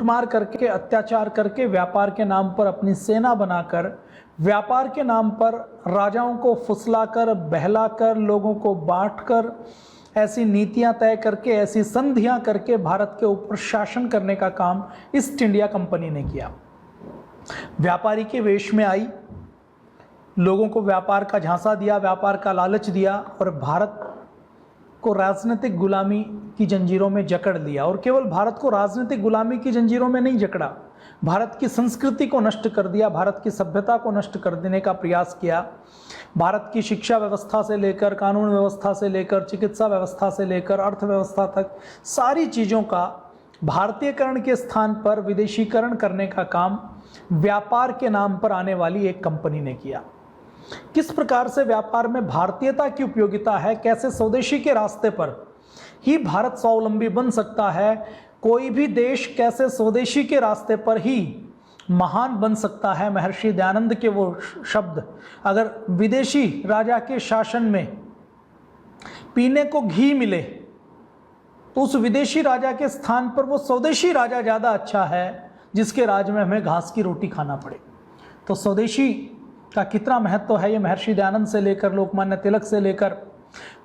लूटमार करके, अत्याचार करके, व्यापार के नाम पर अपनी सेना बनाकर, व्यापार के नाम पर राजाओं को फुसलाकर, बहलाकर, लोगों को बांटकर, ऐसी नीतियां तय करके, ऐसी संधियां करके भारत के ऊपर शासन करने का काम ईस्ट इंडिया कंपनी ने किया। व्यापारी के वेश में आई, लोगों को व्यापार का झांसा दिया, व्यापार का लालच दिया और भारत को राजनीतिक गुलामी की जंजीरों में जकड़ लिया। और केवल भारत को राजनीतिक गुलामी की जंजीरों में नहीं जकड़ा, भारत की संस्कृति को नष्ट कर दिया, भारत की सभ्यता को नष्ट कर देने का प्रयास किया। भारत की शिक्षा व्यवस्था से लेकर, कानून व्यवस्था से लेकर, चिकित्सा व्यवस्था से लेकर, अर्थव्यवस्था तक सारी चीज़ों का भारतीयकरण के स्थान पर विदेशीकरण करने का काम व्यापार के नाम पर आने वाली एक कंपनी ने किया। किस प्रकार से व्यापार में भारतीयता की उपयोगिता है, कैसे स्वदेशी के रास्ते पर ही भारत स्वावलंबी बन सकता है, कोई भी देश कैसे स्वदेशी के रास्ते पर ही महान बन सकता है। महर्षि दयानंद के वो शब्द, अगर विदेशी राजा के शासन में पीने को घी मिले तो उस विदेशी राजा के स्थान पर वो स्वदेशी राजा ज़्यादा अच्छा है जिसके राज में हमें घास की रोटी खाना पड़े। तो स्वदेशी का कितना महत्व है, ये महर्षि दयानंद से लेकर, लोकमान्य तिलक से लेकर,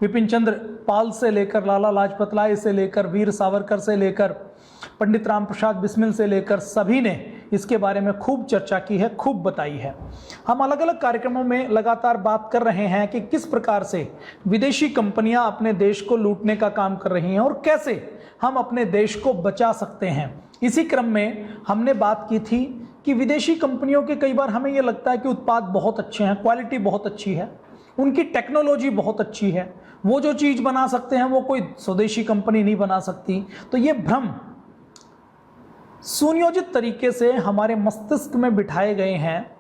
विपिन चंद्र पाल से लेकर, लाला लाजपत राय से लेकर, वीर सावरकर से लेकर, पंडित राम प्रसाद बिस्मिल से लेकर, सभी ने इसके बारे में खूब चर्चा की है, खूब बताई है। हम अलग अलग कार्यक्रमों में लगातार बात कर रहे हैं कि किस प्रकार से विदेशी कंपनियां अपने देश को लूटने का काम कर रही हैं और कैसे हम अपने देश को बचा सकते हैं। इसी क्रम में हमने बात की थी कि विदेशी कंपनियों के कई बार हमें ये लगता है कि उत्पाद बहुत अच्छे हैं, क्वालिटी बहुत अच्छी है, उनकी टेक्नोलॉजी बहुत अच्छी है, वो जो चीज़ बना सकते हैं वो कोई स्वदेशी कंपनी नहीं बना सकती। तो ये भ्रम सुनियोजित तरीके से हमारे मस्तिष्क में बिठाए गए हैं।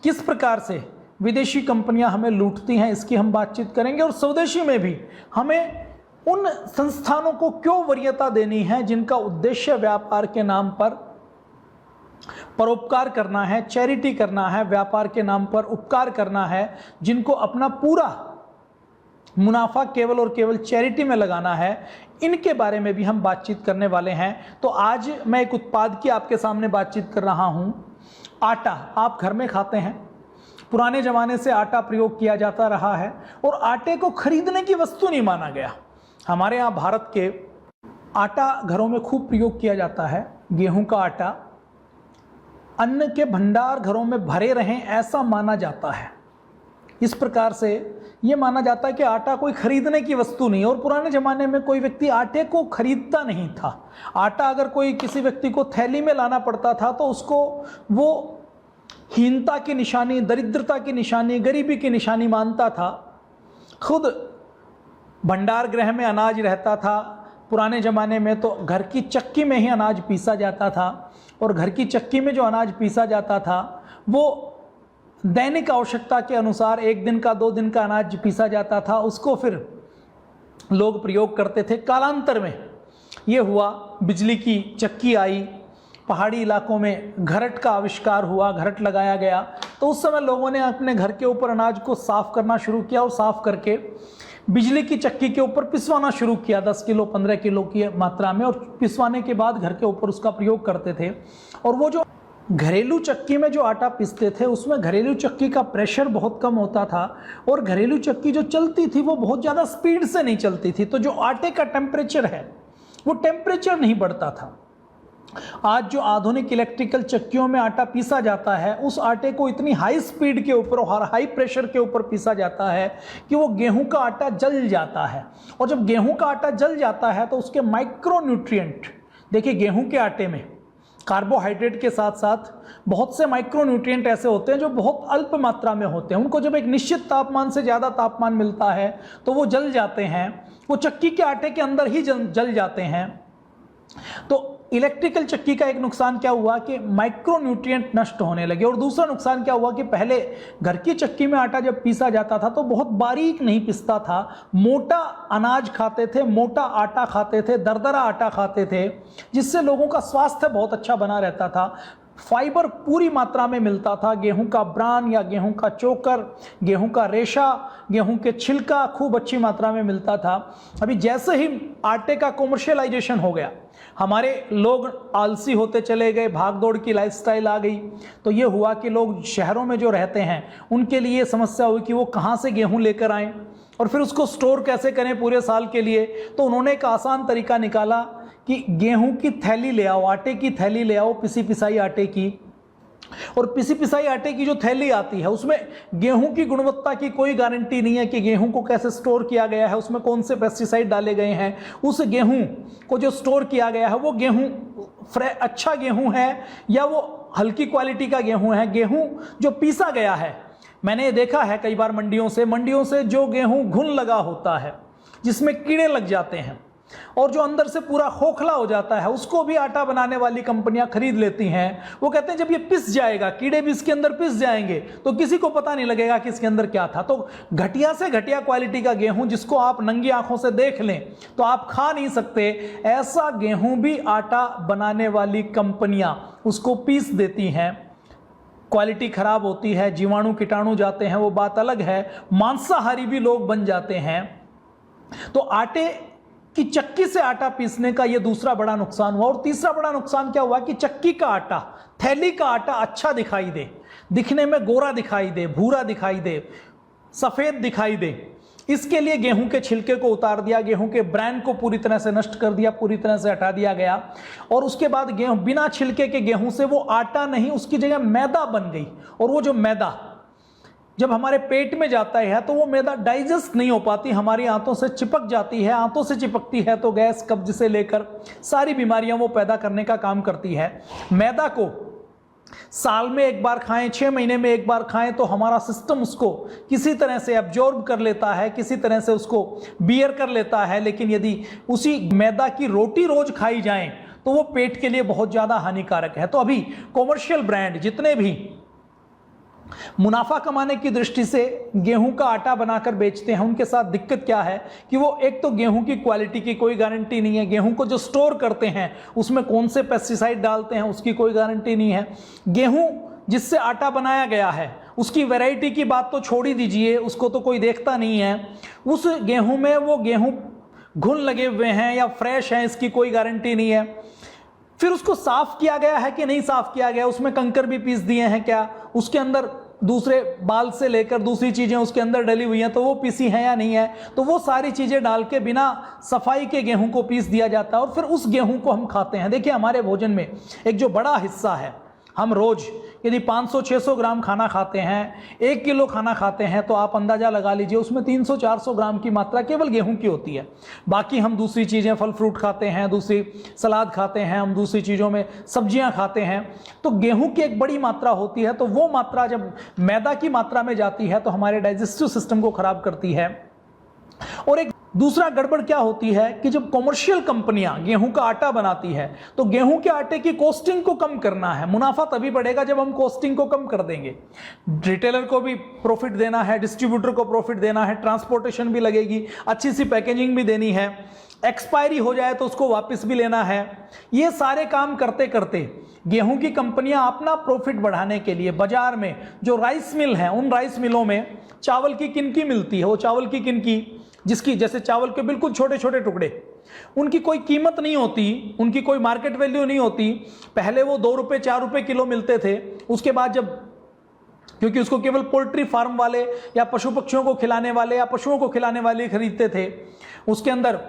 किस प्रकार से विदेशी कंपनियां हमें लूटती हैं इसकी हम बातचीत करेंगे, और स्वदेशी में भी हमें उन संस्थानों को क्यों वरीयता देनी है जिनका उद्देश्य व्यापार के नाम पर परोपकार करना है, चैरिटी करना है, व्यापार के नाम पर उपकार करना है, जिनको अपना पूरा मुनाफा केवल और केवल चैरिटी में लगाना है। इनके बारे में भी हम बातचीत करने वाले हैं। तो आज मैं एक उत्पाद की आपके सामने बातचीत कर रहा हूं। आटा आप घर में खाते हैं, पुराने ज़माने से आटा प्रयोग किया जाता रहा है और आटे को खरीदने की वस्तु नहीं माना गया। हमारे यहाँ भारत के आटा घरों में खूब प्रयोग किया जाता है। गेहूं का आटा अन्न के भंडार घरों में भरे रहें ऐसा माना जाता है। इस प्रकार से ये माना जाता है कि आटा कोई खरीदने की वस्तु नहीं, और पुराने ज़माने में कोई व्यक्ति आटे को खरीदता नहीं था। आटा अगर कोई किसी व्यक्ति को थैली में लाना पड़ता था तो उसको वो हीनता की निशानी, दरिद्रता की निशानी, गरीबी की निशानी मानता था। खुद भंडार गृह में अनाज रहता था। पुराने ज़माने में तो घर की चक्की में ही अनाज पीसा जाता था, और घर की चक्की में जो अनाज पीसा जाता था वो दैनिक आवश्यकता के अनुसार 1 दिन का 2 दिन का अनाज पीसा जाता था, उसको फिर लोग प्रयोग करते थे। कालांतर में ये हुआ, बिजली की चक्की आई, पहाड़ी इलाकों में घरट का आविष्कार हुआ, घरट लगाया गया, तो उस समय लोगों ने अपने घर के ऊपर अनाज को साफ़ करना शुरू किया और साफ़ करके बिजली की चक्की के ऊपर पिसवाना शुरू किया 10 किलो 15 किलो की मात्रा में, और पिसवाने के बाद घर के ऊपर उसका प्रयोग करते थे। और वो जो घरेलू चक्की में जो आटा पीसते थे उसमें घरेलू चक्की का प्रेशर बहुत कम होता था, और घरेलू चक्की जो चलती थी वो बहुत ज़्यादा स्पीड से नहीं चलती थी, तो जो आटे का टेम्परेचर है वो टेम्परेचर नहीं बढ़ता था। आज जो आधुनिक इलेक्ट्रिकल चक्कियों में आटा पीसा जाता है, उस आटे को इतनी हाई स्पीड के ऊपर और हाई प्रेशर के ऊपर पीसा जाता है कि वो गेहूं का आटा जल जाता है, और जब गेहूं का आटा जल जाता है तो उसके माइक्रो न्यूट्रिएंट, देखिए गेहूं के आटे में कार्बोहाइड्रेट के साथ साथ बहुत से माइक्रो न्यूट्रिएंट ऐसे होते हैं जो बहुत अल्प मात्रा में होते हैं। उनको जब एक निश्चित तापमान से ज़्यादा तापमान मिलता है तो वो जल जाते हैं, वो चक्की के आटे के अंदर ही जल जाते हैं। तो इलेक्ट्रिकल चक्की का एक नुकसान क्या हुआ कि माइक्रो न्यूट्रिएंट नष्ट होने लगे, और दूसरा नुकसान क्या हुआ कि पहले घर की चक्की में आटा जब पीसा जाता था तो बहुत बारीक नहीं पिसता था, मोटा अनाज खाते थे, मोटा आटा खाते थे, दरदरा आटा खाते थे, जिससे लोगों का स्वास्थ्य बहुत अच्छा बना रहता था। फाइबर पूरी मात्रा में मिलता था, गेहूं का ब्रान या गेहूं का चोकर, गेहूं का रेशा, गेहूं के छिलका खूब अच्छी मात्रा में मिलता था। अभी जैसे ही आटे का कॉमर्शियलाइजेशन हो गया, हमारे लोग आलसी होते चले गए, भाग दौड़ की लाइफस्टाइल आ गई, तो ये हुआ कि लोग शहरों में जो रहते हैं उनके लिए समस्या हुई कि वो कहाँ से गेहूं लेकर आएं और फिर उसको स्टोर कैसे करें पूरे साल के लिए। तो उन्होंने एक आसान तरीका निकाला कि गेहूं की थैली ले आओ, आटे की थैली ले आओ, पिसी पिसाई आटे की, और पिसी पिसाई आटे की जो थैली आती है उसमें गेहूं की गुणवत्ता की कोई गारंटी नहीं है कि गेहूं को कैसे स्टोर किया गया है, उसमें कौन से पेस्टिसाइड डाले गए हैं, उस गेहूं को जो स्टोर किया गया है वो गेहूं अच्छा गेहूं है या वो हल्की क्वालिटी का गेहूं है। गेहूं जो पीसा गया है, मैंने ये देखा है कई बार मंडियों से जो गेहूं घुन लगा होता है, जिसमें कीड़े लग जाते हैं और जो अंदर से पूरा खोखला हो जाता है, उसको भी आटा बनाने वाली कंपनियां खरीद लेती हैं। वो कहते हैं जब ये पिस जाएगा, कीड़े भी इसके अंदर पिस जाएंगे तो किसी को पता नहीं लगेगा कि इसके अंदर क्या था। तो घटिया से घटिया क्वालिटी का गेहूं जिसको आप नंगी आंखों से देख लें तो आप खा नहीं सकते, ऐसा गेहूं भी आटा बनाने वाली कंपनियां उसको पीस देती हैं। क्वालिटी खराब होती है, जीवाणु कीटाणु जाते हैं, वो बात अलग है, मांसाहारी भी लोग बन जाते हैं। तो आटे कि चक्की से आटा पीसने का यह दूसरा बड़ा नुकसान हुआ। और तीसरा बड़ा नुकसान क्या हुआ कि चक्की का आटा, थैली का आटा अच्छा दिखाई दे, दिखने में गोरा दिखाई दे, भूरा दिखाई दे, सफेद दिखाई दे, इसके लिए गेहूं के छिलके को उतार दिया, गेहूं के ब्रांड को पूरी तरह से नष्ट कर दिया, पूरी तरह से हटा दिया गया। और उसके बाद गेहूं, बिना छिलके के गेहूं से वो आटा नहीं, उसकी जगह मैदा बन गई। और वो जो मैदा जब हमारे पेट में जाता है तो वो मैदा डाइजेस्ट नहीं हो पाती, हमारी आंतों से चिपक जाती है, आंतों से चिपकती है तो गैस, कब्ज से लेकर सारी बीमारियां वो पैदा करने का काम करती है। मैदा को साल में एक बार खाएं, 6 महीने में एक बार खाएं तो हमारा सिस्टम उसको किसी तरह से एब्जॉर्ब कर लेता है, किसी तरह से उसको बियर कर लेता है। लेकिन यदि उसी मैदा की रोटी रोज खाई जाए तो वो पेट के लिए बहुत ज़्यादा हानिकारक है। तो अभी कॉमर्शियल ब्रांड जितने भी मुनाफा कमाने की दृष्टि से गेहूं का आटा बनाकर बेचते हैं, उनके साथ दिक्कत क्या है कि वो एक तो गेहूं की क्वालिटी की कोई गारंटी नहीं है, गेहूं को जो स्टोर करते हैं उसमें कौन से पेस्टिसाइड डालते हैं उसकी कोई गारंटी नहीं है, गेहूं जिससे आटा बनाया गया है उसकी वैरायटी की बात तो छोड़ ही दीजिए, उसको तो कोई देखता नहीं है, उस गेहूं में वो गेहूं घुन लगे हुए हैं या फ्रेश हैं इसकी कोई गारंटी नहीं है। फिर उसको साफ किया गया है कि नहीं साफ किया गया, उसमें कंकर भी पीस दिए हैं क्या, उसके अंदर दूसरे बाल से लेकर दूसरी चीजें उसके अंदर डली हुई हैं तो वो पीसी हैं या नहीं है, तो वो सारी चीजें डाल के बिना सफाई के गेहूं को पीस दिया जाता है और फिर उस गेहूं को हम खाते हैं। देखिए हमारे भोजन में एक जो बड़ा हिस्सा है, हम रोज यदि 500-600 ग्राम खाना खाते हैं, 1 किलो खाना खाते हैं तो आप अंदाजा लगा लीजिए उसमें 300-400 ग्राम की मात्रा केवल गेहूं की होती है। बाकी हम दूसरी चीज़ें, फल फ्रूट खाते हैं, दूसरी सलाद खाते हैं, हम दूसरी चीज़ों में सब्जियां खाते हैं, तो गेहूं की एक बड़ी मात्रा होती है। तो वो मात्रा जब मैदा की मात्रा में जाती है तो हमारे डाइजेस्टिव सिस्टम को खराब करती है। और एक दूसरा गड़बड़ क्या होती है कि जब कॉमर्शियल कंपनियां गेहूं का आटा बनाती है तो गेहूं के आटे की कॉस्टिंग को कम करना है। मुनाफा तभी बढ़ेगा जब हम कॉस्टिंग को कम कर देंगे। रिटेलर को भी प्रॉफिट देना है, डिस्ट्रीब्यूटर को प्रॉफिट देना है, ट्रांसपोर्टेशन भी लगेगी, अच्छी सी पैकेजिंग भी देनी है, एक्सपायरी हो जाए तो उसको वापस भी लेना है। ये सारे काम करते करते गेहूं की कंपनियां अपना प्रॉफिट बढ़ाने के लिए बाजार में जो राइस मिल है, उन राइस मिलों में चावल की किनकी मिलती है, वो चावल की किनकी जिसकी जैसे चावल के बिल्कुल छोटे छोटे टुकड़े, उनकी कोई कीमत नहीं होती, उनकी कोई मार्केट वैल्यू नहीं होती। पहले वो 2 रुपये 4 रुपये किलो मिलते थे, उसके बाद जब, क्योंकि उसको केवल पोल्ट्री फार्म वाले या पशु पक्षियों को खिलाने वाले या पशुओं को खिलाने वाले खरीदते थे, उसके अंदर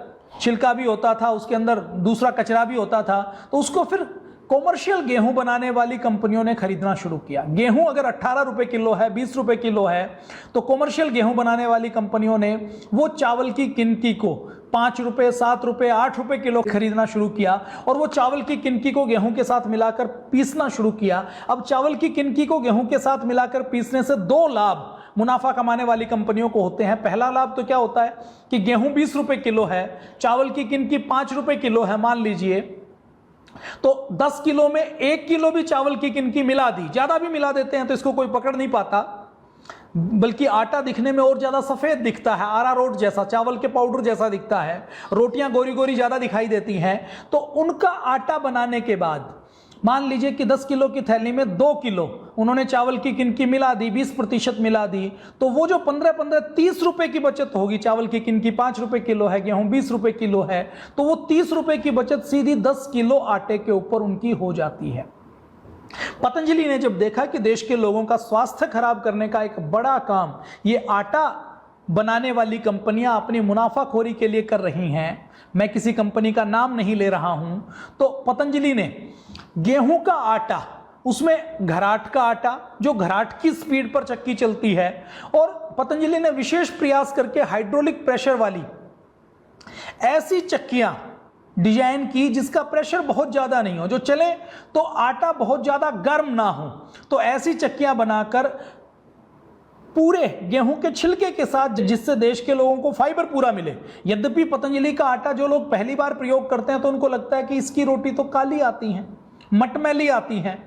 छिलका भी होता था, उसके अंदर दूसरा कचरा भी होता था, तो उसको फिर कॉमर्शियल गेहूं बनाने वाली कंपनियों ने खरीदना शुरू किया। गेहूं अगर 18 रुपए किलो है, 20 रुपए किलो है, तो कॉमर्शियल गेहूं बनाने वाली कंपनियों ने वो चावल की किनकी को 5 रुपए, 7 रुपए, 8 रुपए किलो खरीदना शुरू किया और वो चावल की किनकी को गेहूं के साथ मिलाकर पीसना शुरू किया। अब चावल की किनकी को गेहूं के साथ मिलाकर पीसने से 2 लाभ मुनाफा कमाने वाली कंपनियों को होते हैं। पहला लाभ तो क्या होता है कि गेहूं 20 रुपए किलो है, चावल की किनकी 5 रुपए किलो है मान लीजिए, तो 10 किलो में 1 किलो भी चावल की किनकी मिला दी, ज्यादा भी मिला देते हैं तो इसको कोई पकड़ नहीं पाता, बल्कि आटा दिखने में और ज्यादा सफेद दिखता है, अरारोट जैसा, चावल के पाउडर जैसा दिखता है, रोटियां गोरी गोरी ज्यादा दिखाई देती हैं। तो उनका आटा बनाने के बाद मान लीजिए कि 10 किलो की थैली में 2 किलो उन्होंने चावल की किनकी मिला दी, 20% मिला दी, तो वो जो 15-15 30 रुपए की बचत होगी। चावल की किनकी 5 रुपए किलो है, गेहूं 20 रुपए किलो है, तो वो 30 रुपए की बचत सीधी 10 किलो आटे के ऊपर उनकी हो जाती है। पतंजलि ने जब देखा कि देश के लोगों का स्वास्थ्य खराब करने का एक बड़ा काम ये आटा बनाने वाली कंपनियां अपनी मुनाफाखोरी के लिए कर रही हैं, मैं किसी कंपनी का नाम नहीं ले रहा हूं, तो पतंजलि ने गेहूं का आटा, उसमें घराट का आटा, जो घराट की स्पीड पर चक्की चलती है, और पतंजलि ने विशेष प्रयास करके हाइड्रोलिक प्रेशर वाली ऐसी चक्कियां डिजाइन की जिसका प्रेशर बहुत ज्यादा नहीं हो, जो चले तो आटा बहुत ज्यादा गर्म ना हो। तो ऐसी चक्कियां बनाकर पूरे गेहूं के छिलके के साथ, जिससे देश के लोगों को फाइबर पूरा मिले। यद्यपि पतंजलि का आटा जो लोग पहली बार प्रयोग करते हैं तो उनको लगता है कि इसकी रोटी तो काली आती है, मटमैली आती है,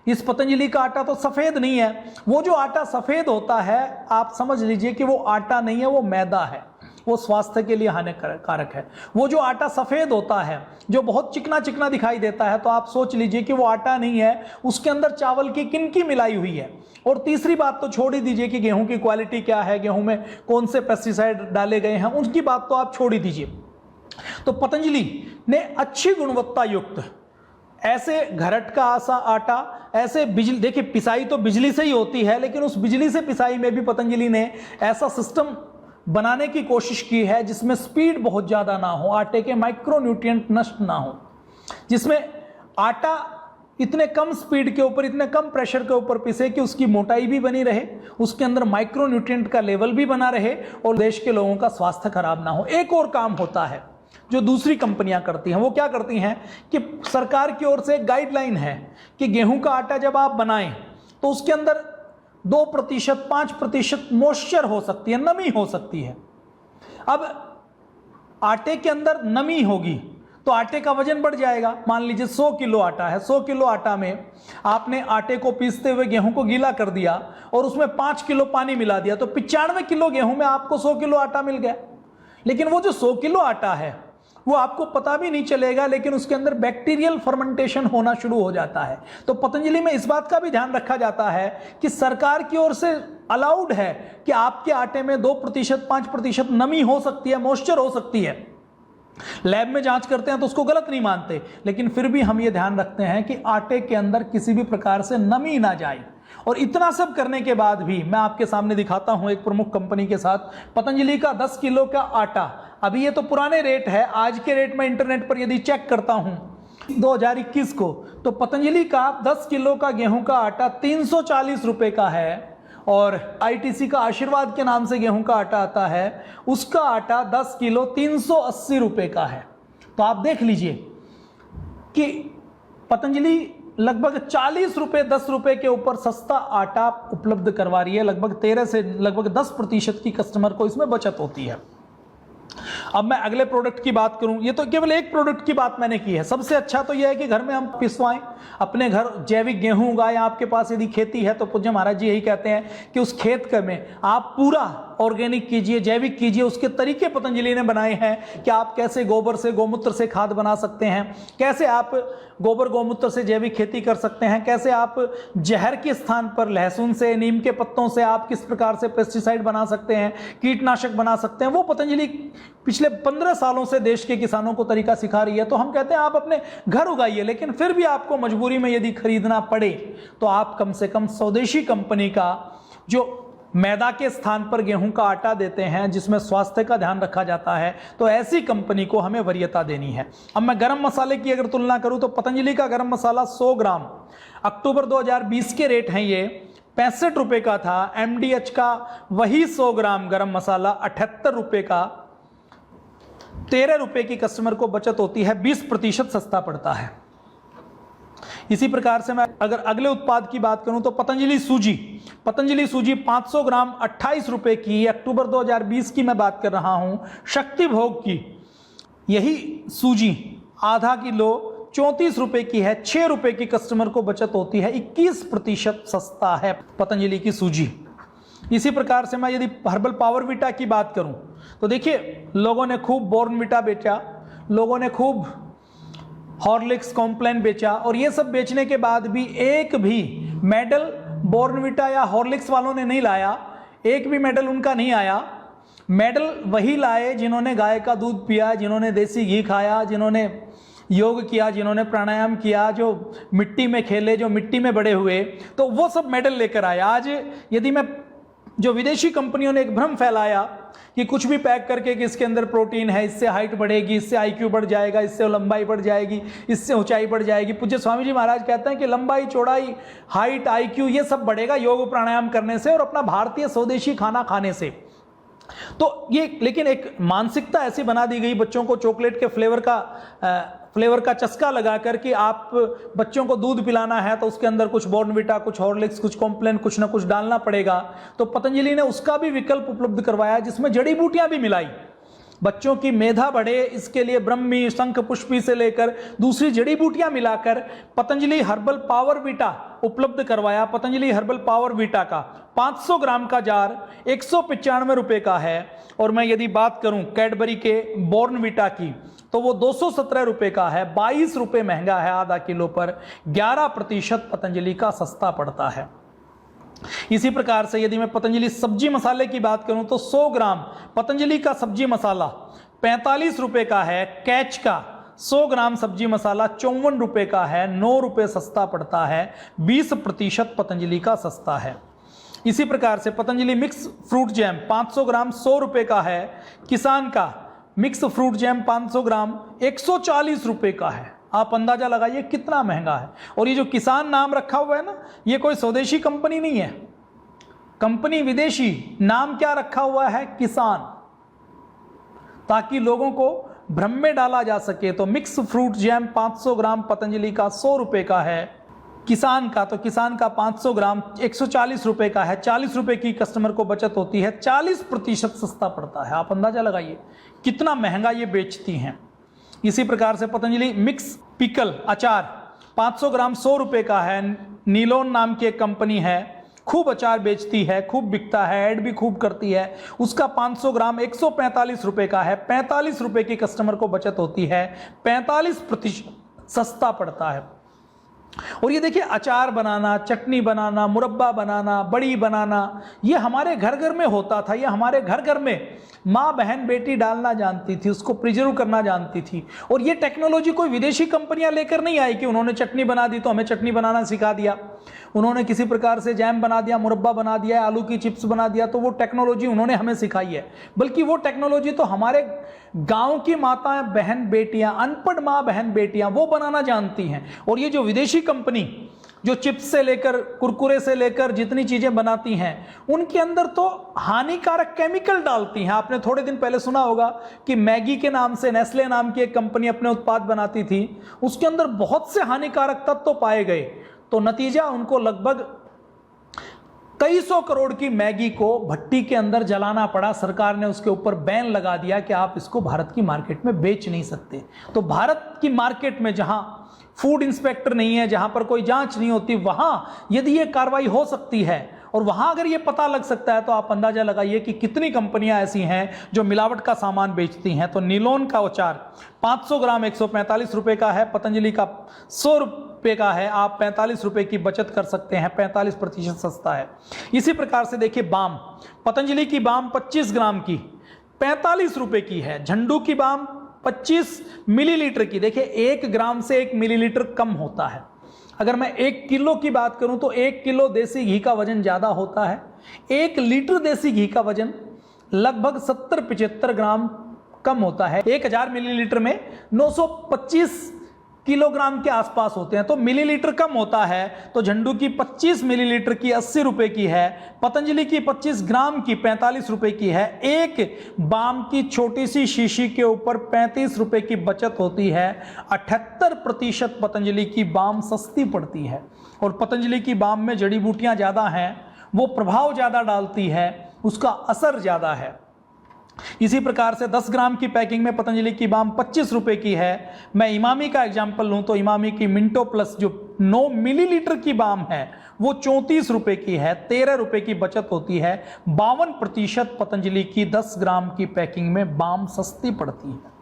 इस पतंजलि का आटा तो सफेद नहीं है। वो जो आटा सफेद होता है, आप समझ लीजिए कि वो आटा नहीं है, वो मैदा है, वो स्वास्थ्य के लिए हानिकारक है। वो जो आटा सफेद होता है, जो बहुत चिकना चिकना दिखाई देता है, तो आप सोच लीजिए कि वो आटा नहीं है, उसके अंदर चावल की किनकी मिलाई हुई है। और तीसरी बात तो छोड़ ही दीजिए कि गेहूं की क्वालिटी क्या है, गेहूं में कौन से पेस्टिसाइड डाले गए हैं, उनकी बात तो आप छोड़ ही दीजिए। तो पतंजलि ने अच्छी गुणवत्ता युक्त ऐसे घरट का आटा, ऐसे बिजली, देखिए पिसाई तो बिजली से ही होती है, लेकिन उस बिजली से पिसाई में भी पतंजलि ने ऐसा सिस्टम बनाने की कोशिश की है जिसमें स्पीड बहुत ज़्यादा ना हो, आटे के माइक्रोन्यूट्रिएंट नष्ट ना हो, जिसमें आटा इतने कम स्पीड के ऊपर, इतने कम प्रेशर के ऊपर पिसे कि उसकी मोटाई भी बनी रहे, उसके अंदर माइक्रोन्यूट्रिएंट का लेवल भी बना रहे और देश के लोगों का स्वास्थ्य खराब ना हो। एक और काम होता है जो दूसरी कंपनियां करती हैं, वो क्या करती हैं कि सरकार की ओर से एक गाइडलाइन है कि गेहूं का आटा जब आप बनाएं तो उसके अंदर 2%, 5% मॉइस्चर हो सकती है, नमी हो सकती है। अब आटे के अंदर नमी होगी तो आटे का वजन बढ़ जाएगा। मान लीजिए 100 किलो आटा है, 100 किलो आटा में आपने आटे को पीसते हुए गेहूं को गीला कर दिया और उसमें 5 किलो पानी मिला दिया, तो 95 किलो गेहूं में आपको 100 किलो आटा मिल गया। लेकिन वो जो 100 किलो आटा है वो आपको पता भी नहीं चलेगा, लेकिन उसके अंदर बैक्टीरियल फर्मेंटेशन होना शुरू हो जाता है। तो पतंजलि में इस बात का भी ध्यान रखा जाता है कि सरकार की ओर से अलाउड है कि आपके आटे में 2%, 5% नमी हो सकती है, मॉइस्चर हो सकती है। लैब में जांच करते हैं तो उसको गलत नहीं मानते, लेकिन फिर भी हम ये ध्यान रखते हैं कि आटे के अंदर किसी भी प्रकार से नमी ना जाए। और इतना सब करने के बाद भी मैं आपके सामने दिखाता हूं एक प्रमुख कंपनी के साथ पतंजलि का 10 किलो का आटा। अभी ये तो पुराने रेट है, आज के रेट में इंटरनेट पर यदि चेक करता हूं 2021 को, तो पतंजलि का 10 किलो का गेहूं का आटा 340 रुपए का है। और आईटीसी का आशीर्वाद के नाम से गेहूं का आटा आता है, उसका आटा 10 किलो 380 रुपए का है। तो आप देख लीजिए कि पतंजलि लगभग 40 रुपए, 10 रुपए के ऊपर सस्ता आटा उपलब्ध करवा रही है। लगभग 13 से लगभग 10% की कस्टमर को इसमें बचत होती है। अब मैं अगले प्रोडक्ट की बात करूं, ये तो केवल एक प्रोडक्ट की बात मैंने की है। सबसे अच्छा तो यह है कि घर में हम पिसवाएं, अपने घर जैविक गेहूं उगाएं। आपके पास यदि खेती है तो पूज्य महाराज जी यही कहते हैं कि उस खेत में आप पूरा ऑर्गेनिक कीजिए, जैविक कीजिए। उसके तरीके पतंजलि ने बनाए हैं कि आप कैसे गोबर से, गोमूत्र से खाद बना सकते हैं, कैसे आप गोबर गोमूत्र से जैविक खेती कर सकते हैं, कैसे आप जहर के स्थान पर लहसुन से, नीम के पत्तों से आप किस प्रकार से पेस्टिसाइड बना सकते हैं, कीटनाशक बना सकते हैं। वो पतंजलि पिछले 15 सालों से देश के किसानों को तरीका सिखा रही है। तो हम कहते हैं आप अपने घर उगाइए, लेकिन फिर भी आपको मजबूरी में यदि खरीदना पड़े तो आप कम से कम स्वदेशी कंपनी का जो मैदा के स्थान पर गेहूं का आटा देते हैं, जिसमें स्वास्थ्य का ध्यान रखा जाता है, तो ऐसी कंपनी को हमें वरीयता देनी है। अब मैं गरम मसाले की अगर तुलना करूं तो पतंजलि का गरम मसाला 100 ग्राम अक्टूबर 2020 के रेट हैं ये 65 रुपए का था। एमडीएच का वही 100 ग्राम गरम मसाला 78 रुपए का, 13 रुपए की कस्टमर को बचत होती है, 20% सस्ता पड़ता है। इसी प्रकार से मैं अगर अगले उत्पाद की बात करूं तो पतंजलि सूजी 500 ग्राम 28 रुपए की, अक्टूबर 2020 की मैं बात कर रहा हूं। शक्ति भोग की यही सूजी आधा किलो 34 रुपए की है, 6 रुपए की कस्टमर को बचत होती है, 21% सस्ता है पतंजलि की सूजी। इसी प्रकार से मैं यदि हर्बल पावरविटा की बात करूं तो देखिए लोगों ने खूब बॉर्नविटा बेचा, लोगों ने खूब हॉर्लिक्स, कॉम्प्लान बेचा, और ये सब बेचने के बाद भी एक भी मेडल बॉर्नविटा या हॉर्लिक्स वालों ने नहीं लाया, एक भी मेडल उनका नहीं आया। मेडल वही लाए जिन्होंने गाय का दूध पिया, जिन्होंने देसी घी खाया, जिन्होंने योग किया, जिन्होंने प्राणायाम किया, जो मिट्टी में खेले, जो मिट्टी में बड़े हुए, तो वो सब मेडल लेकर आए। आज यदि मैं, जो विदेशी कंपनियों ने एक भ्रम फैलाया कि कुछ भी पैक करके कि इसके अंदर प्रोटीन है, इससे हाइट बढ़ेगी, इससे आईक्यू बढ़ जाएगा, इससे लंबाई बढ़ जाएगी, इससे ऊंचाई बढ़ जाएगी। पूज्य स्वामी जी महाराज कहते हैं कि लंबाई, चौड़ाई, हाइट, आईक्यू ये सब बढ़ेगा योग प्राणायाम करने से और अपना भारतीय स्वदेशी खाना खाने से। तो ये, लेकिन एक मानसिकता ऐसी बना दी गई बच्चों को चॉकलेट के फ्लेवर का चस्का लगाकर कि आप बच्चों को दूध पिलाना है तो उसके अंदर कुछ बॉर्नविटा, कुछ हॉर्लिक्स, कुछ कॉम्प्लान, कुछ ना कुछ डालना पड़ेगा। तो पतंजलि ने उसका भी विकल्प उपलब्ध करवाया जिसमें जड़ी बूटियां भी मिलाई। बच्चों की मेधा बढ़े इसके लिए ब्रह्मी, शंख पुष्पी से लेकर दूसरी जड़ी बूटियां मिलाकर पतंजलि हर्बल पावर वीटा उपलब्ध करवाया। पतंजलि हर्बल पावर वीटा का 500 ग्राम का जार 195 रुपए का है। और मैं यदि बात करूं कैडबरी के बॉर्नविटा की तो वो 217 रुपए का है, 22 रुपए महंगा है आधा किलो पर, 11% पतंजलि का सस्ता पड़ता है। इसी प्रकार से यदि मैं पतंजलि सब्जी मसाले की बात करूं तो 100 ग्राम पतंजलि का सब्जी मसाला 45 रुपए का है। कैच का 100 ग्राम सब्जी मसाला 54 रुपए का है, 9 रुपए सस्ता पड़ता है, 20% पतंजलि का सस्ता है। इसी प्रकार से पतंजलि मिक्स फ्रूट जैम 500 ग्राम 100 रुपए का है। किसान का मिक्स फ्रूट जैम 500 ग्राम 140 रुपए का है। आप अंदाजा लगाइए कितना महंगा है। और ये जो किसान नाम रखा हुआ है ना, ये कोई स्वदेशी कंपनी नहीं है, कंपनी विदेशी। नाम क्या रखा हुआ है? किसान, ताकि लोगों को भ्रम में डाला जा सके। तो मिक्स फ्रूट जैम 500 ग्राम पतंजलि का 100 रुपए का है। किसान का, तो किसान का 500 ग्राम 140 रुपए का है। 40 रुपए की कस्टमर को बचत होती है, 40% सस्ता पड़ता है। आप अंदाजा लगाइए कितना महंगा ये बेचती हैं। इसी प्रकार से पतंजलि मिक्स पिकल अचार 500 ग्राम 100 रुपए का है। नीलोन नाम की एक कंपनी है, खूब अचार बेचती है, खूब बिकता है, ऐड भी खूब करती है। उसका 500 ग्राम 145 रुपए का है, 45 रुपए की कस्टमर को बचत होती है, 45% सस्ता पड़ता है। और ये देखिए, अचार बनाना, चटनी बनाना, मुरब्बा बनाना, बड़ी बनाना, ये हमारे घर घर में होता था। ये हमारे घर घर में माँ बहन बेटी डालना जानती थी, उसको प्रिजर्व करना जानती थी। और ये टेक्नोलॉजी कोई विदेशी कंपनियां लेकर नहीं आई कि उन्होंने चटनी बना दी तो हमें चटनी बनाना सिखा दिया, उन्होंने किसी प्रकार से जैम बना दिया, मुरब्बा बना दिया, आलू की चिप्स बना दिया, तो वो टेक्नोलॉजी उन्होंने हमें सिखाई है। बल्कि वो टेक्नोलॉजी तो हमारे गांव की माताएं बहन बेटियां, अनपढ़ माँ बहन बेटियां, वो बनाना जानती हैं। और ये जो विदेशी कंपनी जो चिप्स से लेकर, कुरकुरे से लेकर जितनी चीजें बनाती हैं, उनके अंदर तो हानिकारक केमिकल डालती हैं। आपने थोड़े दिन पहले सुना होगा कि मैगी के नाम से नेस्ले नाम की एक कंपनी अपने उत्पाद बनाती थी, उसके अंदर बहुत से हानिकारक तत्व पाए गए। तो नतीजा, उनको लगभग कई सौ करोड़ की मैगी को भट्टी के अंदर जलाना पड़ा। सरकार ने उसके ऊपर बैन लगा दिया कि आप इसको भारत की मार्केट में बेच नहीं सकते। तो भारत की मार्केट में जहां फूड इंस्पेक्टर नहीं है, जहां पर कोई जांच नहीं होती, वहां यदि ये कार्रवाई हो सकती है और वहां अगर ये पता लग सकता है, तो आप अंदाजा लगाइए कि कितनी कंपनियां ऐसी हैं जो मिलावट का सामान बेचती हैं। तो नीलोन का अचार 500 ग्राम 145 रुपए का है, पतंजलि का 100 रुपए का है। आप 45 रुपए की बचत कर सकते हैं, 45% सस्ता है। इसी प्रकार से देखिए, बाम, पतंजलि की बाम 25 ग्राम की 45 रुपए की है। झंडू की बाम 25 मिलीलीटर की, देखिए 1 ग्राम से 1 मिलीलीटर कम होता है। अगर मैं 1 किलो की बात करूं तो 1 किलो देसी घी का वजन ज्यादा होता है। 1 लीटर देसी घी का वजन लगभग 70-75 ग्राम कम होता है। 1000 मिलीलीटर में 925 किलोग्राम के आसपास होते हैं, तो मिलीलीटर कम होता है। तो झंडू की 25 मिलीलीटर की 80 रुपए की है, पतंजलि की 25 ग्राम की 45 रुपए की है। एक बाम की छोटी सी शीशी के ऊपर 35 रुपए की बचत होती है। 78% पतंजलि की बाम सस्ती पड़ती है। और पतंजलि की बाम में जड़ी बूटियां ज्यादा हैं, वो प्रभाव ज्यादा डालती है, उसका असर ज्यादा है। इसी प्रकार से 10 ग्राम की पैकिंग में पतंजलि की बाम 25 रुपए की है। मैं इमामी का एग्जांपल लूं तो इमामी की मिंटो प्लस जो 9 मिलीलीटर की बाम है वो 34 रुपए की है, 13 रुपए की बचत होती है। 52% पतंजलि की 10 ग्राम की पैकिंग में बाम सस्ती पड़ती है।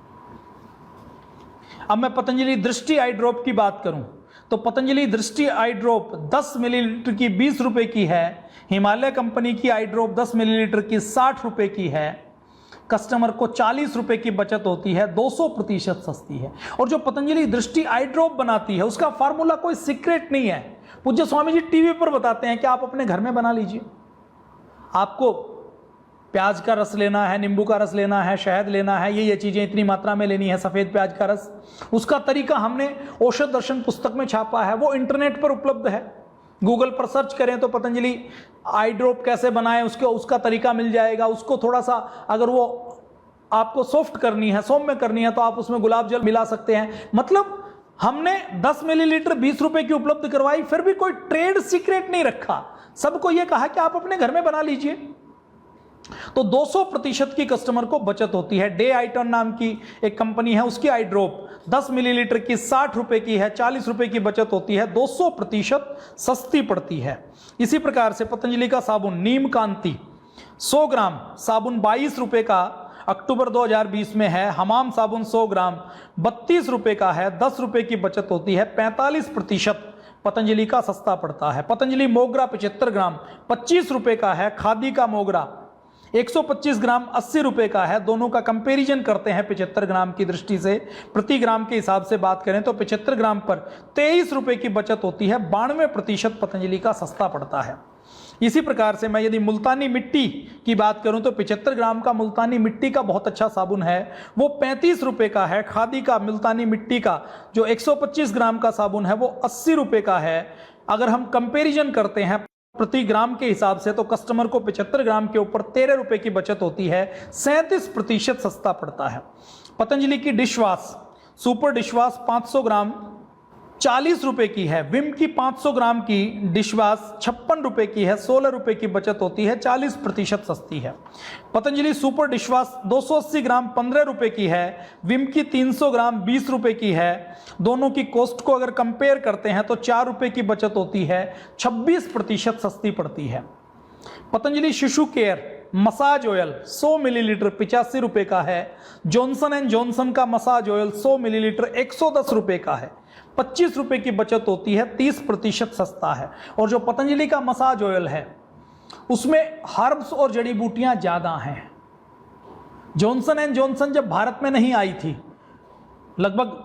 अब मैं पतंजलि दृष्टि आई ड्रॉप की बात करूं तो पतंजलि दृष्टि आई ड्रॉप 10 मिलीलीटर की 20 रुपए की है। हिमालय कंपनी की आई ड्रॉप 10 मिलीलीटर की 60 रुपए की है। कस्टमर को 40 रुपए की बचत होती है, 200% सस्ती है। और जो पतंजलि दृष्टि आई ड्रॉप बनाती है उसका फार्मूला कोई सीक्रेट नहीं है। पूज्य स्वामी जी टीवी पर बताते हैं कि आप अपने घर में बना लीजिए। आपको प्याज का रस लेना है, नींबू का रस लेना है, शहद लेना है, ये चीज़ें इतनी मात्रा में लेनी है, सफ़ेद प्याज का रस, उसका तरीका हमने औषध दर्शन पुस्तक में छापा है, वो इंटरनेट पर उपलब्ध है। गूगल पर सर्च करें तो पतंजलि आई ड्रॉप कैसे बनाएं उसका तरीका मिल जाएगा। उसको थोड़ा सा अगर वो आपको सॉफ्ट करनी है, सौम्य करनी है, तो आप उसमें गुलाब जल मिला सकते हैं। मतलब हमने 10 मिलीलीटर 20 रुपए की उपलब्ध करवाई, फिर भी कोई ट्रेड सीक्रेट नहीं रखा। सबको यह कहा कि आप अपने घर में बना लीजिए। तो 200% की कस्टमर को बचत होती है। डे आइटन नाम की एक कंपनी है, उसकी आई ड्रॉप 10 मिलीलीटर की 60 रुपए की है, 40 रुपए की बचत होती है, 200% सस्ती पड़ती है। इसी प्रकार से पतंजलि का साबुन नीम कांति 100 ग्राम साबुन 22 रुपए का अक्टूबर 2020 में है। हमाम साबुन 100 ग्राम 32 रुपए का है, 10 रुपए की बचत होती है, 45% पतंजलि का सस्ता पड़ता है। पतंजलि मोगरा 75 ग्राम 25 रुपए का है। खादी का मोगरा 125 ग्राम 80 रुपए का है। दोनों का कंपैरिजन करते हैं 75 ग्राम की दृष्टि से। प्रति ग्राम के हिसाब से बात करें तो 75 ग्राम पर 23 रुपए की बचत होती है, 92% पतंजलि का सस्ता पड़ता है। इसी प्रकार से मैं यदि मुल्तानी मिट्टी की बात करूं तो 75 ग्राम का मुल्तानी मिट्टी का बहुत अच्छा साबुन है, वो 35 रुपए का है। खादी का मुल्तानी मिट्टी का जो 125 ग्राम का साबुन है वो 80 रुपए का है। अगर हम कंपैरिजन करते हैं प्रति ग्राम के हिसाब से तो कस्टमर को 75 ग्राम के ऊपर 13 रुपए की बचत होती है, 37% सस्ता पड़ता है। पतंजलि की डिशवाश सुपर डिशवाश 500 ग्राम 40 रुपए की है। विम की 500 ग्राम की डिशवाश 56 रुपए की है, 16 रुपए की बचत होती है, 40% सस्ती है। पतंजलि सुपर डिशवाश 280 ग्राम 15 रुपए की है। विम की 300 ग्राम 20 रुपए की है। दोनों की कॉस्ट को अगर कंपेयर करते हैं तो 4 रुपए की बचत होती है, 26% सस्ती पड़ती है। पतंजलि शिशु केयर मसाज ऑयल 100 मिलीलीटर 85 रुपए का है। जॉनसन एंड जॉनसन का मसाज ऑयल 100 मिलीलीटर 110 रुपए का है, 25 रुपए की बचत होती है, 30% सस्ता है। और जो पतंजलि का मसाज ऑयल है उसमें हर्ब्स और जड़ी बूटियां ज्यादा हैं। जॉनसन एंड जॉनसन जब भारत में नहीं आई थी, लगभग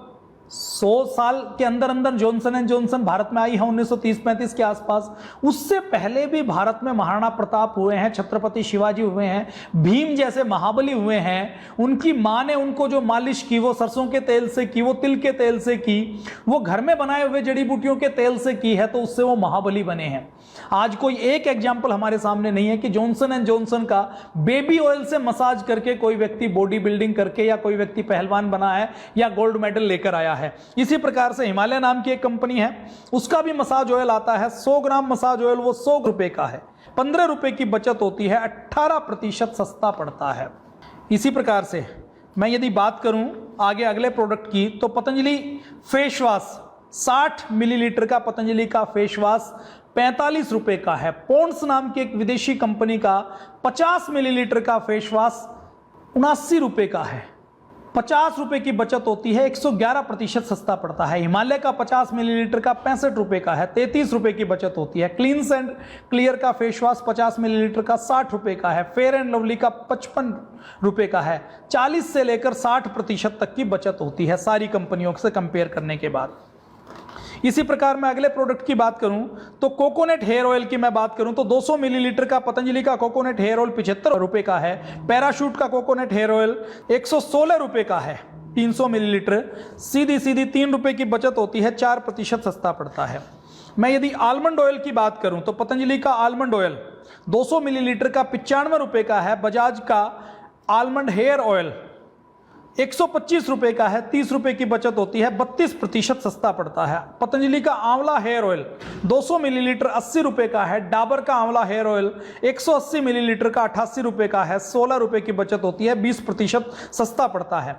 100 साल के अंदर अंदर जॉनसन एंड जॉनसन भारत में आई है, 1930-35 के आसपास। उससे पहले भी भारत में महाराणा प्रताप हुए हैं, छत्रपति शिवाजी हुए हैं, भीम जैसे महाबली हुए हैं। उनकी माँ ने उनको जो मालिश की वो सरसों के तेल से की, वो तिल के तेल से की, वो घर में बनाए हुए जड़ी बूटियों के तेल से की है, तो उससे वो महाबली बने हैं। आज कोई एक एग्जाम्पल हमारे सामने नहीं है कि जॉनसन एंड जॉनसन का बेबी ऑयल से मसाज करके कोई व्यक्ति बॉडी बिल्डिंग करके या कोई व्यक्ति पहलवान बना है या गोल्ड मेडल लेकर आया है। इसी प्रकार से हिमालय नाम की एक कंपनी है, उसका भी मसाज ऑयल आता है। 100 ग्राम मसाज ऑयल वो 100 रुपए का है, 15 रुपए की बचत होती है, 18% सस्ता पड़ता है। इसी प्रकार से मैं यदि बात करूं आगे अगले प्रोडक्ट की तो पतंजलि फेस वॉश 60 मिलीलीटर का पतंजलि का फेस वॉश 45 रुपए का है। पॉन्ड्स नाम की एक विदेशी कंपनी का 50 मिलीलीटर का फेस वॉश 79 रुपए का है, 50 रुपए की बचत होती है, 111% सस्ता पड़ता है। हिमालय का 50 मिलीलीटर का 65 रुपए का है, 33 रुपए की बचत होती है। क्लींस एंड क्लियर का फेस वॉश 50 मिलीलीटर का 60 रुपए का है। फेयर एंड लवली का 55 रुपए का है, 40 से लेकर 60% तक की बचत होती है सारी कंपनियों से कंपेयर करने के बाद। इसी प्रकार मैं अगले प्रोडक्ट की बात करूं तो कोकोनट हेयर ऑयल की मैं बात करूं तो 200 मिलीलीटर का पतंजलि का कोकोनट हेयर ऑयल 75 रुपए का है। पैराशूट का कोकोनट हेयर ऑयल 116 रुपए का है, 300 मिलीलीटर, सीधी 3 रुपए की बचत होती है, 4% सस्ता पड़ता है। मैं यदि आलमंड ऑयल की बात करूं तो पतंजलि का आलमंड ऑयल 200 मिलीलीटर का 95 रुपए का है। बजाज का आलमंड हेयर ऑयल 125 रुपए का है, 30 रुपए की बचत होती है, 32% सस्ता पड़ता है। पतंजलि का आंवला हेयर ऑयल 200 मिलीलीटर 80 रुपए का है। डाबर का आंवला हेयर ऑयल 180 मिलीलीटर का 88 रुपए का है, 16 रुपए की बचत होती है, 20% सस्ता पड़ता है।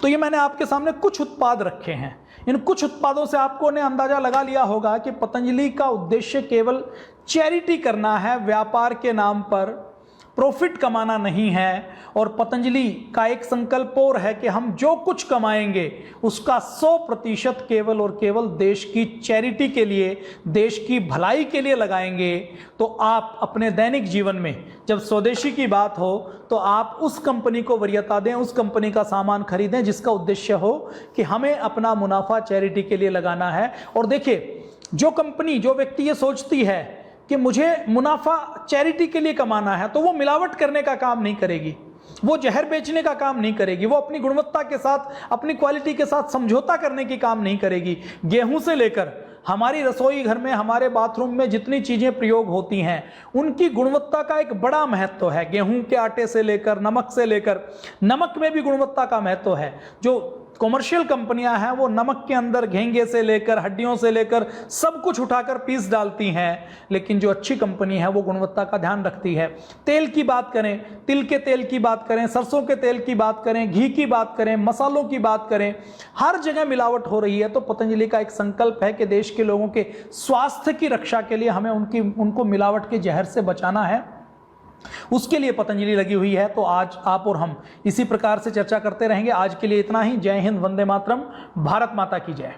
तो ये मैंने आपके सामने कुछ उत्पाद रखे हैं। इन कुछ उत्पादों से आपको ने अंदाजा लगा लिया होगा कि पतंजलि का उद्देश्य केवल चैरिटी करना है, व्यापार के नाम पर प्रॉफिट कमाना नहीं है। और पतंजलि का एक संकल्प और है कि हम जो कुछ कमाएंगे उसका 100% केवल और केवल देश की चैरिटी के लिए, देश की भलाई के लिए लगाएंगे। तो आप अपने दैनिक जीवन में जब स्वदेशी की बात हो तो आप उस कंपनी को वरीयता दें, उस कंपनी का सामान खरीदें जिसका उद्देश्य हो कि हमें अपना मुनाफा चैरिटी के लिए लगाना है। और देखिए, जो कंपनी, जो व्यक्ति ये सोचती है कि मुझे मुनाफा चैरिटी के लिए कमाना है, तो वो मिलावट करने का काम नहीं करेगी, वो जहर बेचने का काम नहीं करेगी, वो अपनी गुणवत्ता के साथ, अपनी क्वालिटी के साथ समझौता करने की काम नहीं करेगी। गेहूं से लेकर हमारी रसोई घर में, हमारे बाथरूम में जितनी चीजें प्रयोग होती हैं उनकी गुणवत्ता का एक बड़ा महत्व है। गेहूं के आटे से लेकर, नमक से लेकर, नमक में भी गुणवत्ता का महत्व है। जो कॉमर्शियल कंपनियां हैं वो नमक के अंदर घेंगे से लेकर, हड्डियों से लेकर सब कुछ उठाकर पीस डालती हैं, लेकिन जो अच्छी कंपनी है वो गुणवत्ता का ध्यान रखती है। तेल की बात करें, तिल के तेल की बात करें, सरसों के तेल की बात करें, घी की बात करें, मसालों की बात करें, हर जगह मिलावट हो रही है। तो पतंजलि का एक संकल्प है कि देश के लोगों के स्वास्थ्य की रक्षा के लिए हमें उनको मिलावट के जहर से बचाना है, उसके लिए पतंजलि लगी हुई है। तो आज आप और हम इसी प्रकार से चर्चा करते रहेंगे। आज के लिए इतना ही। जय हिंद, वंदे मातरम, भारत माता की जय।